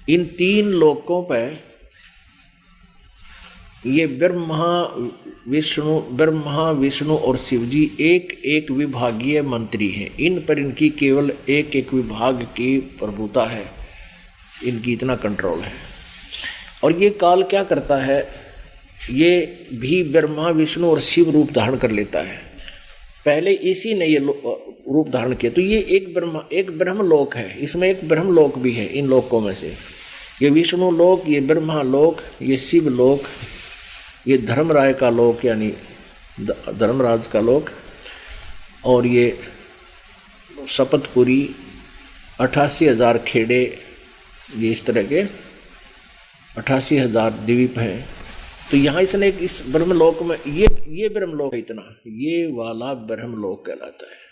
इन तीन लोकों पर ये ब्रह्मा विष्णु और शिव जी एक एक विभागीय मंत्री हैं। इन पर इनकी केवल एक एक विभाग की प्रभुता है, इनकी इतना कंट्रोल है। और ये काल क्या करता है, ये भी ब्रह्मा विष्णु और शिव रूप धारण कर लेता है। पहले इसी ने ये रूप धारण किया। तो ये एक ब्रह्म लोक है, इसमें एक ब्रह्म लोक भी है। इन लोकों में से ये विष्णु लोक, ये ब्रह्मा लोक, ये शिव लोक, ये धर्मराय का लोक यानी धर्मराज का लोक, और ये शपथपुरी 88,000 खेड़े, ये इस तरह के 88,000 द्वीप हैं। तो यहाँ इसने इस ब्रह्मलोक में ये ब्रह्मलोक है, इतना ये वाला ब्रह्मलोक कहलाता है।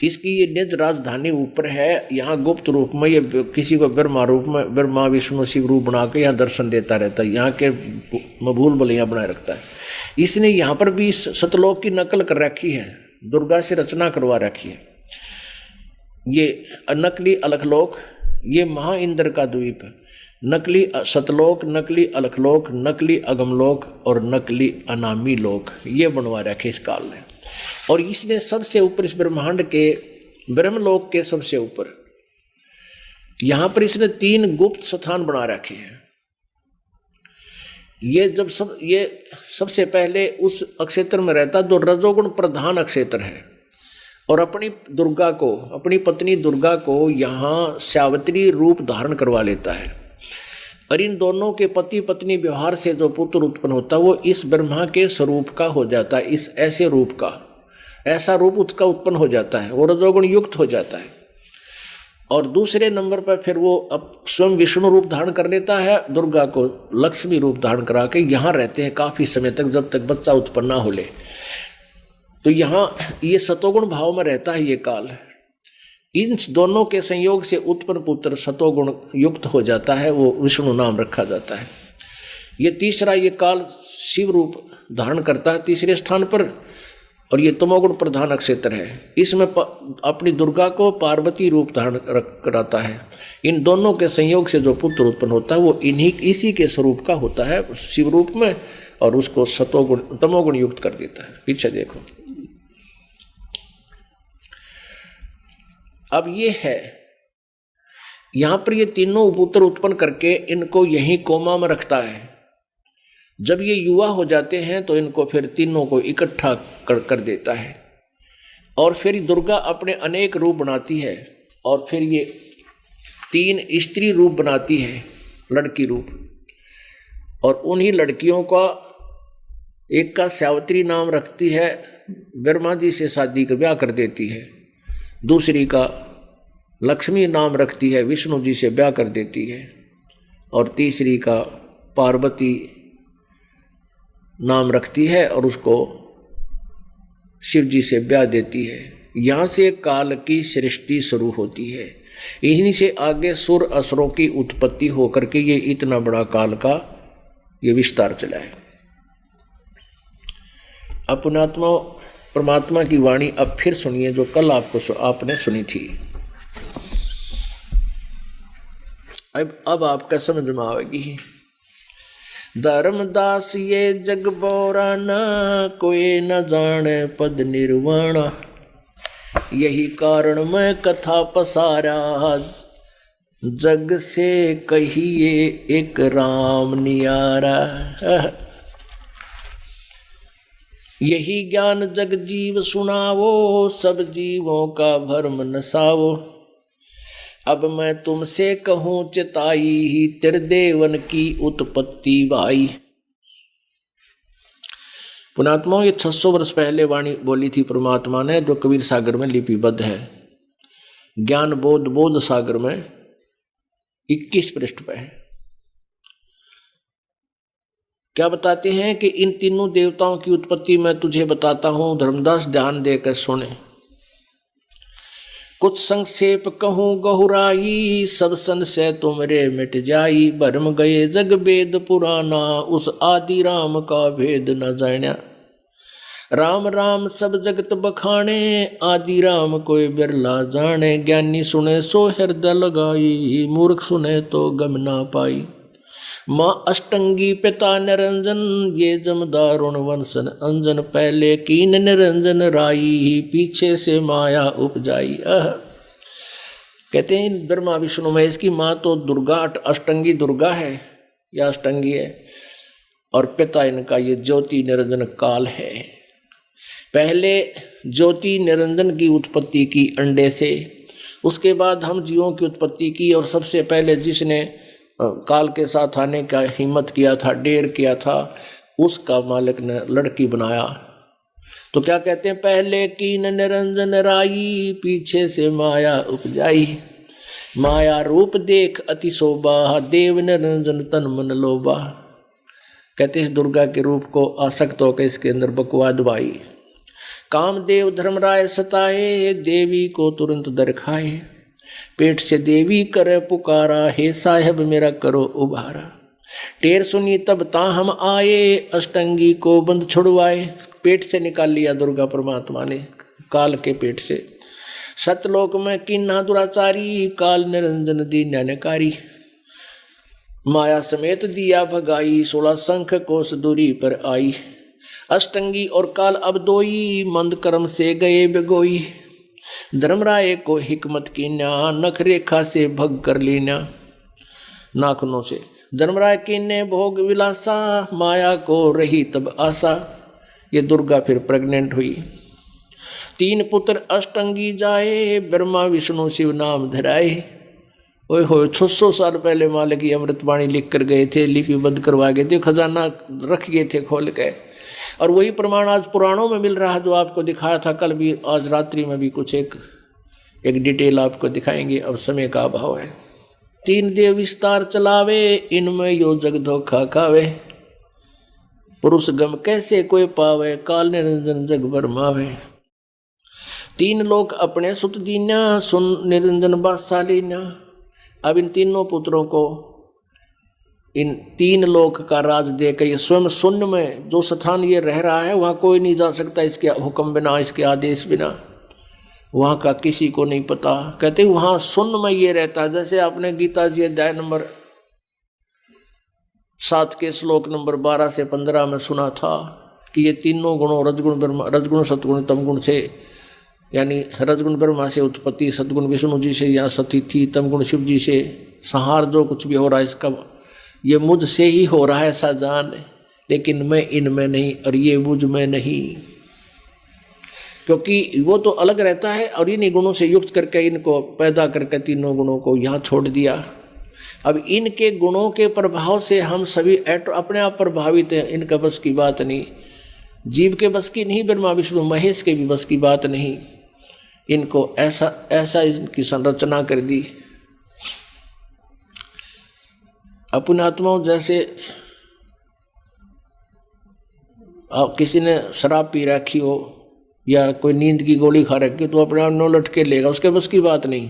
इसकी ये निज राजधानी ऊपर है। यहाँ गुप्त रूप में ये किसी को ब्रह्मा रूप में, ब्रह्मा विष्णु शिव रूप बना के यहाँ दर्शन देता रहता है, यहाँ के मभूल बलियाँ बनाए रखता है। इसने यहाँ पर भी सतलोक की नकल कर रखी है, दुर्गा से रचना करवा रखी है। ये नकली अलखलोक, ये महा इंद्र का द्वीप, नकली सतलोक, नकली अलखलोक, नकली अगमलोक और नकली अनामी लोक, ये बनवा रखे इस काल ने। और इसने सबसे ऊपर इस ब्रह्मांड के ब्रह्मलोक के सबसे ऊपर यहाँ पर इसने 3 गुप्त स्थान बना रखे हैं। ये सबसे पहले उस अक्षेत्र में रहता जो रजोगुण प्रधान अक्षेत्र है, और अपनी पत्नी दुर्गा को यहाँ सावित्री रूप धारण करवा लेता है। और इन दोनों के पति पत्नी व्यवहार से जो पुत्र उत्पन्न होता है वो इस ब्रह्मा के स्वरूप का हो जाता है। इस ऐसा रूप उसका उत्पन्न हो जाता है, वो रजोगुण युक्त हो जाता है। और दूसरे नंबर पर फिर वो अब स्वयं विष्णु रूप धारण कर लेता है, दुर्गा को लक्ष्मी रूप धारण करा के यहाँ रहते हैं काफ़ी समय तक, जब तक बच्चा उत्पन्न ना हो ले। तो यहाँ ये सतोगुण भाव में रहता है ये काल। इन दोनों के संयोग से उत्पन्न पुत्र सतोगुण युक्त हो जाता है, वो विष्णु नाम रखा जाता है। ये तीसरा ये काल शिव रूप धारण करता है तीसरे स्थान पर, और ये तमोगुण प्रधान क्षेत्र है। इसमें अपनी दुर्गा को पार्वती रूप धारण कराता है। इन दोनों के संयोग से जो पुत्र उत्पन्न होता है वो इसी के स्वरूप का होता है शिव रूप में, और उसको तमोगुण युक्त कर देता है। पीछे देखो, अब ये है यहाँ पर ये तीनों पुत्र उत्पन्न करके इनको यहीं कोमा में रखता है। जब ये युवा हो जाते हैं तो इनको फिर तीनों को इकट्ठा कर देता है, और फिर दुर्गा अपने अनेक रूप बनाती है, और फिर ये 3 स्त्री रूप बनाती है, लड़की रूप। और उन्हीं लड़कियों का एक का सावित्री नाम रखती है, ब्रह्मा जी से शादी का ब्याह कर देती है। दूसरी का लक्ष्मी नाम रखती है, विष्णु जी से ब्याह कर देती है। और तीसरी का पार्वती नाम रखती है और उसको शिव जी से ब्याह देती है। यहाँ से काल की सृष्टि शुरू होती है। इन्हीं से आगे सुर असुरों की उत्पत्ति होकर के ये इतना बड़ा काल का ये विस्तार चला है। अपनात्मा परमात्मा की वाणी अब फिर सुनिए, जो कल आपने सुनी थी। अब आपका समझ में आएगी। धर्मदास ये जग बोरा न कोई न जाने पद निर्वाण, यही कारण मैं कथा पसारा जग से कहिए एक राम नियारा। यही ज्ञान जग जीव सुनावो, सब जीवों का भरम नसावो। अब मैं तुमसे कहूँ चिताई, त्रिदेवन की उत्पत्ति भाई। पुणात्माओं, ये 600 वर्ष पहले वाणी बोली थी परमात्मा ने, जो कबीर सागर में लिपिबद्ध है। ज्ञान बोध सागर में 21 पृष्ठ पे है। क्या बताते हैं कि इन तीनों देवताओं की उत्पत्ति मैं तुझे बताता हूं, धर्मदास ध्यान देकर सुने। कुछ संक्षेप कहूँ गहुराई, सब संशय तुमरे मिट जाई। भरम गए जग वेद पुराना, उस आदि राम का भेद न जाना। राम राम सब जगत बखाने, आदि राम कोई बिरला जाने। ज्ञानी सुने सो हृदय लगाई, मूर्ख सुने तो गम ना पाई। माँ अष्टंगी पिता निरंजन, ये जमदारुण वंशन अंजन। पहले कीन निरंजन राई, पीछे से माया उपजाई। कहते हैं ब्रह्मा विष्णु महेश की माँ तो दुर्गा, अष्टंगी दुर्गा है या अष्टंगी है, और पिता इनका ये ज्योति निरंजन काल है। पहले ज्योति निरंजन की उत्पत्ति की अंडे से, उसके बाद हम जीवों की उत्पत्ति की, और सबसे पहले जिसने काल के साथ आने का हिम्मत किया था, डेर किया था, उसका मालिक ने लड़की बनाया। तो क्या कहते हैं, पहले कीन निरंजन राई, पीछे से माया उपजाई। माया रूप देख अति शोभा, देव निरंजन तन मन लोभा। कहते हैं दुर्गा के रूप को आसक्त होकर इसके अंदर बकवाद भाई। कामदेव धर्मराय सताए, देवी को तुरंत दर खाए। पेट से देवी करे पुकारा, हे साहेब मेरा करो उबारा। टेर सुनी तब ता हम आए, अष्टंगी को बंद छुड़वाए। पेट से निकाल लिया दुर्गा परमात्मा ने, काल के पेट से। सतलोक में किन्ना दुराचारी, काल निरंजन दी न्यायकारी। माया समेत दिया भगाई, 16 शंख कोस दूरी पर आई। अष्टंगी और काल अब दोई, मंद कर्म से गए बिगोई। धर्मराय को हिकमत कीन्या, नख रेखा से भग कर लीना। नाखूनों से धर्मराय कीन्ने भोग विलासा, माया को रही तब आशा। ये दुर्गा फिर प्रेग्नेंट हुई। 3 पुत्र अष्टंगी जाए, ब्रह्मा विष्णु शिव नाम धराए। ओए हो 600 साल पहले मालिक की अमृतवाणी लिख कर गए थे, लिपिबद्ध करवा गए थे, खजाना रख गए थे खोल के। और वही प्रमाण आज पुराणों में मिल रहा है, जो आपको दिखाया था कल भी, आज रात्रि में भी कुछ एक डिटेल आपको दिखाएंगे। अब समय का अभाव है। 3 देव विस्तार चलावे, इनमें यो जग धोखा खावे। पुरुष गम कैसे कोई पावे, काल निरंजन जग बरमावे। 3 लोग अपने सुत दीना, सुन निरंजन बादशालीना। अब इन तीनों पुत्रों को इन 3 लोक का राज दे के, ये स्वयं शून्य में जो स्थान ये रह रहा है, वहाँ कोई नहीं जा सकता इसके हुक्म बिना, इसके आदेश बिना। वहाँ का किसी को नहीं पता। कहते वहाँ शून्य में ये रहता है। जैसे आपने गीता जी अध्याय नंबर 7 के श्लोक नंबर 12 से 15 में सुना था कि ये तीनों गुणों, रजगुण ब्रह्मा, रजगुण सतगुण तमगुण से, यानी रजगुण ब्रह्मा से उत्पत्ति, सतगुण विष्णु जी से यहाँ सती थी, तमगुण शिव जी से संहार, जो कुछ भी हो रहा है इसका ये मुझसे ही हो रहा है ऐसा जान। लेकिन मैं इनमें नहीं और ये मुझ में नहीं, क्योंकि वो तो अलग रहता है और इन्हीं गुणों से युक्त करके इनको पैदा करके तीनों गुणों को यहाँ छोड़ दिया। अब इनके गुणों के प्रभाव से हम सभी अपने आप प्रभावित हैं। इनका बस की बात नहीं, जीव के बस की नहीं, ब्रह्मा विष्णु महेश के भी बस की बात नहीं। इनको ऐसा इनकी संरचना कर दी। अपने आत्माओं जैसे आप किसी ने शराब पी रखी हो या कोई नींद की गोली खा रखी हो तो अपने आप 9 लटके लेगा, उसके बस की बात नहीं।